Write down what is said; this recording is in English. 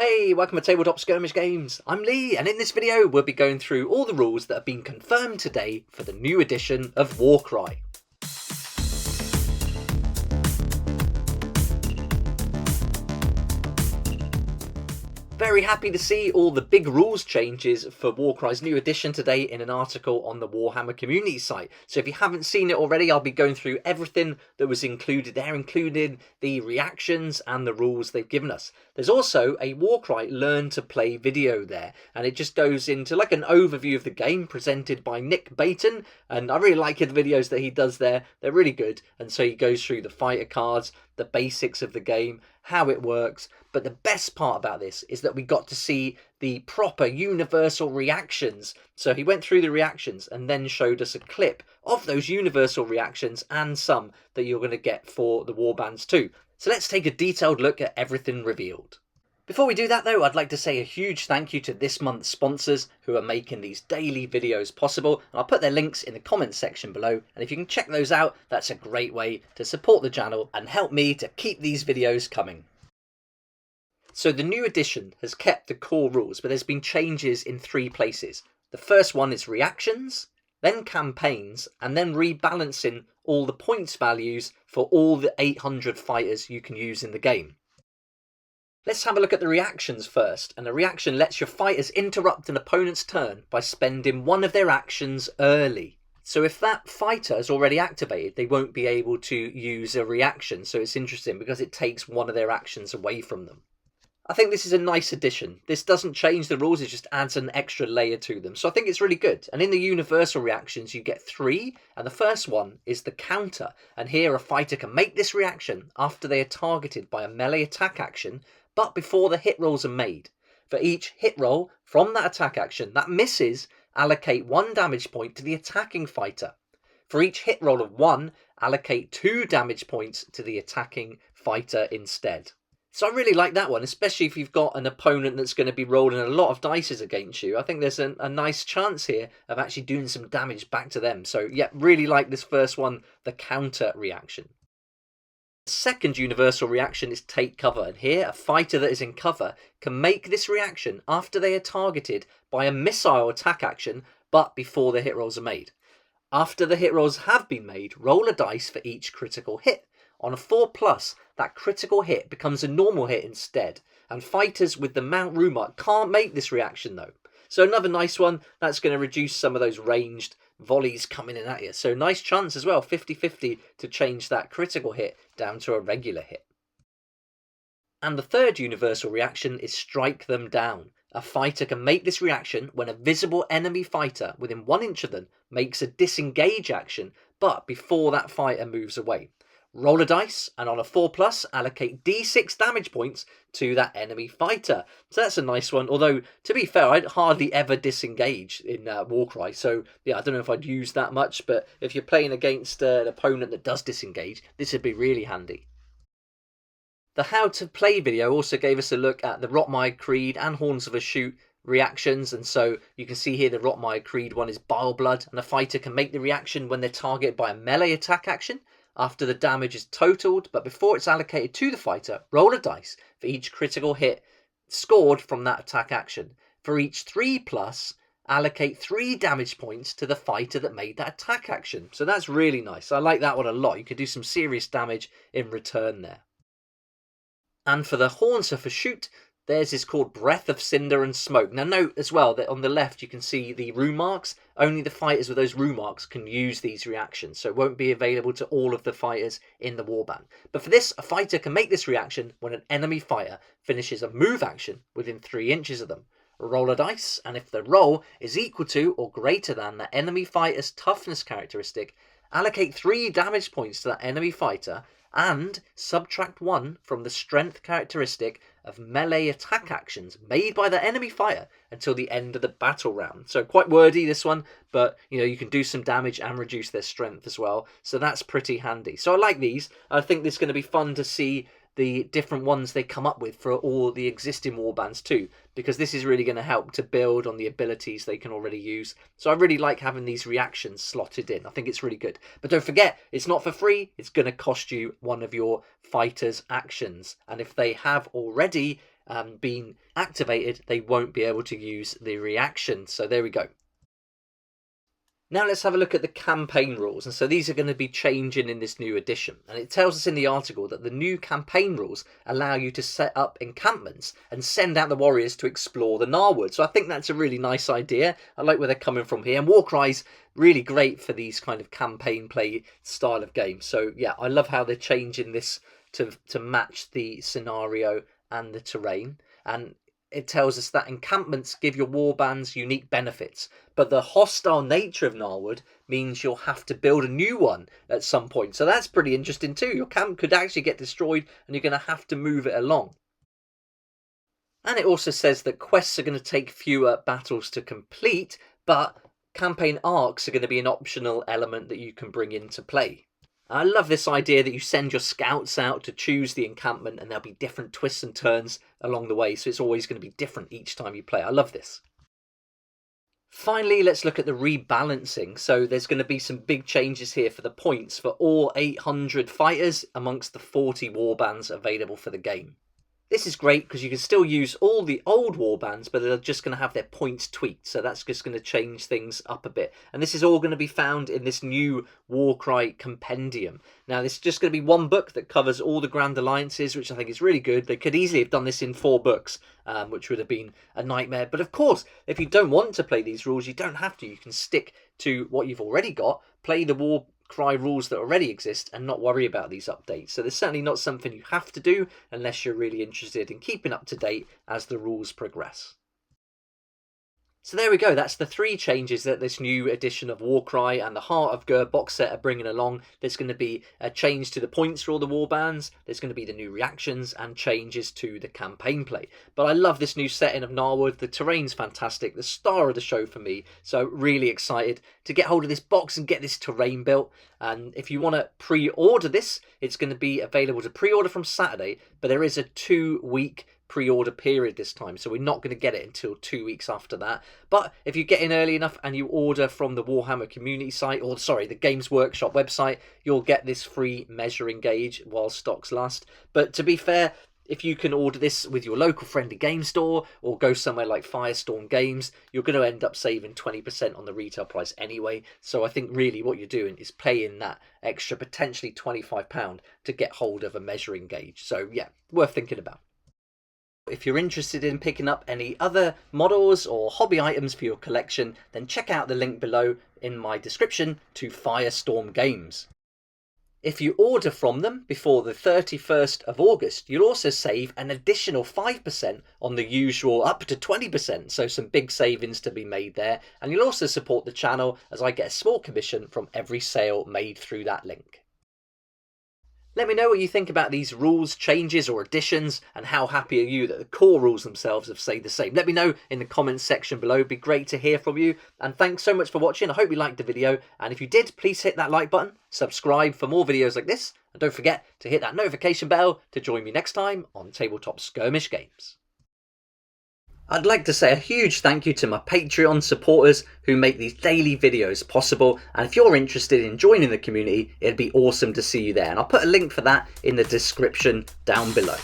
Hey, welcome to Tabletop Skirmish Games. I'm Lee, and in this video we'll be going through all the rules that have been confirmed today for the new edition of Warcry. Very happy to see all the big rules changes for Warcry's new edition today in an article on the Warhammer community site. So if you haven't seen it already, I'll be going through everything that was included there, including the reactions and the rules they've given us. There's also a Warcry Learn to Play video there, and it just goes into like an overview of the game presented by Nick Baton, and I really like the videos that he does there. They're really good, and so he goes through the fighter cards, the basics of the game, how it works. But the best part about this is that we got to see the proper universal reactions. So he went through the reactions and then showed us a clip of those universal reactions and some that you're going to get for the warbands too. So let's take a detailed look at everything revealed. Before we do that though, I'd like to say a huge thank you to this month's sponsors who are making these daily videos possible. And I'll put their links in the comments section below. And if you can check those out, that's a great way to support the channel and help me to keep these videos coming. So the new edition has kept the core rules, but there's been changes in 3 places. The first one is reactions, then campaigns, and then rebalancing all the points values for all the 800 fighters you can use in the game. Let's have a look at the reactions first, and a reaction lets your fighters interrupt an opponent's turn by spending one of their actions early. So if that fighter is already activated, they won't be able to use a reaction, so it's interesting because it takes one of their actions away from them. I think this is a nice addition. This doesn't change the rules, it just adds an extra layer to them. So I think it's really good. And in the universal reactions, you get 3. And the first one is the counter. And here a fighter can make this reaction after they are targeted by a melee attack action, but before the hit rolls are made. For each hit roll from that attack action that misses, allocate 1 damage point to the attacking fighter. For each hit roll of 1, allocate 2 damage points to the attacking fighter instead. So I really like that one, especially if you've got an opponent that's going to be rolling a lot of dice against you. I think there's a nice chance here of actually doing some damage back to them. So yeah, really like this first one, the counter reaction. The second universal reaction is take cover, and here a fighter that is in cover can make this reaction after they are targeted by a missile attack action, but before the hit rolls are made. After the hit rolls have been made, roll a dice for each critical hit. On a 4+, that critical hit becomes a normal hit instead, and fighters with the Mount Rumark can't make this reaction though. So another nice one, that's going to reduce some of those ranged volleys coming in at you. So nice chance as well, 50-50 to change that critical hit down to a regular hit. And the third universal reaction is strike them down. A fighter can make this reaction when a visible enemy fighter within 1 inch of them makes a disengage action, but before that fighter moves away. Roll a dice, and on a 4+, allocate D6 damage points to that enemy fighter. So that's a nice one, although, to be fair, I'd hardly ever disengage in Warcry, so yeah, I don't know if I'd use that much, but if you're playing against an opponent that does disengage, this would be really handy. The How to Play video also gave us a look at the Rotmire Creed and Horns of a Shoot reactions, and so you can see here the Rotmire Creed one is Bile Blood, and a fighter can make the reaction when they're targeted by a melee attack action, after the damage is totaled, but before it's allocated to the fighter, roll a dice for each critical hit scored from that attack action. For each 3+, allocate 3 damage points to the fighter that made that attack action. So that's really nice. I like that one a lot. You could do some serious damage in return there. And for the Horns of a Shoot, theirs is called Breath of Cinder and Smoke. Now note as well that on the left you can see the Rumarks. Only the fighters with those Rumarks can use these reactions, so it won't be available to all of the fighters in the warband. But for this, a fighter can make this reaction when an enemy fighter finishes a move action within 3 inches of them. Roll a dice, and if the roll is equal to or greater than the enemy fighter's toughness characteristic, allocate 3 damage points to that enemy fighter and subtract 1 from the strength characteristic of melee attack actions made by the enemy fighter until the end of the battle round. So quite wordy this one, but you can do some damage and reduce their strength as well, so that's pretty handy. So I like these. I think this is going to be fun to see the different ones they come up with for all the existing warbands too, because this is really going to help to build on the abilities they can already use. So I really like having these reactions slotted in. I think it's really good. But don't forget, it's not for free. It's going to cost you one of your fighter's actions. And if they have already been activated, they won't be able to use the reaction. So there we go. Now let's have a look at the campaign rules. And so these are going to be changing in this new edition. And it tells us in the article that the new campaign rules allow you to set up encampments and send out the warriors to explore the Narwood. So I think that's a really nice idea. I like where they're coming from here. And Warcry's really great for these kind of campaign play style of games. So yeah, I love how they're changing this to match the scenario and the terrain. And it tells us that encampments give your warbands unique benefits, but the hostile nature of Narwood means you'll have to build a new one at some point. So that's pretty interesting too. Your camp could actually get destroyed and you're going to have to move it along. And it also says that quests are going to take fewer battles to complete, but campaign arcs are going to be an optional element that you can bring into play. I love this idea that you send your scouts out to choose the encampment and there'll be different twists and turns along the way, so it's always going to be different each time you play. I love this. Finally, let's look at the rebalancing. So there's going to be some big changes here for the points for all 800 fighters amongst the 40 warbands available for the game. This is great because you can still use all the old warbands, but they're just going to have their points tweaked. So that's just going to change things up a bit. And this is all going to be found in this new Warcry compendium. Now, this is just going to be one book that covers all the Grand Alliances, which I think is really good. They could easily have done this in 4 books, which would have been a nightmare. But of course, if you don't want to play these rules, you don't have to. You can stick to what you've already got, play the Warcry rules that already exist and not worry about these updates. So there's certainly not something you have to do unless you're really interested in keeping up to date as the rules progress. So there we go, that's the 3 changes that this new edition of Warcry and the Heart of Ger box set are bringing along. There's going to be a change to the points for all the warbands, there's going to be the new reactions and changes to the campaign play. But I love this new setting of Narwood, the terrain's fantastic, the star of the show for me, so really excited to get hold of this box and get this terrain built. And if you want to pre-order this, it's going to be available to pre-order from Saturday, but there is a 2-week pre-order period this time, so we're not going to get it until 2 weeks after that. But if you get in early enough and you order from the Warhammer community site, or sorry, the Games Workshop website, you'll get this free measuring gauge while stocks last. But to be fair, if you can order this with your local friendly game store or go somewhere like Firestorm Games, you're going to end up saving 20% on the retail price anyway. So I think really what you're doing is paying that extra potentially £25 to get hold of a measuring gauge. So yeah, worth thinking about. If you're interested in picking up any other models or hobby items for your collection, then check out the link below in my description to Firestorm Games. If you order from them before the 31st of August, you'll also save an additional 5% on the usual up to 20%, so some big savings to be made there. And you'll also support the channel as I get a small commission from every sale made through that link. Let me know what you think about these rules changes or additions, and how happy are you that the core rules themselves have stayed the same. Let me know in the comments section below. It'd be great to hear from you. And thanks so much for watching. I hope you liked the video. And if you did, please hit that like button, subscribe for more videos like this, and don't forget to hit that notification bell to join me next time on Tabletop Skirmish Games. I'd like to say a huge thank you to my Patreon supporters who make these daily videos possible, and if you're interested in joining the community, it'd be awesome to see you there, and I'll put a link for that in the description down below.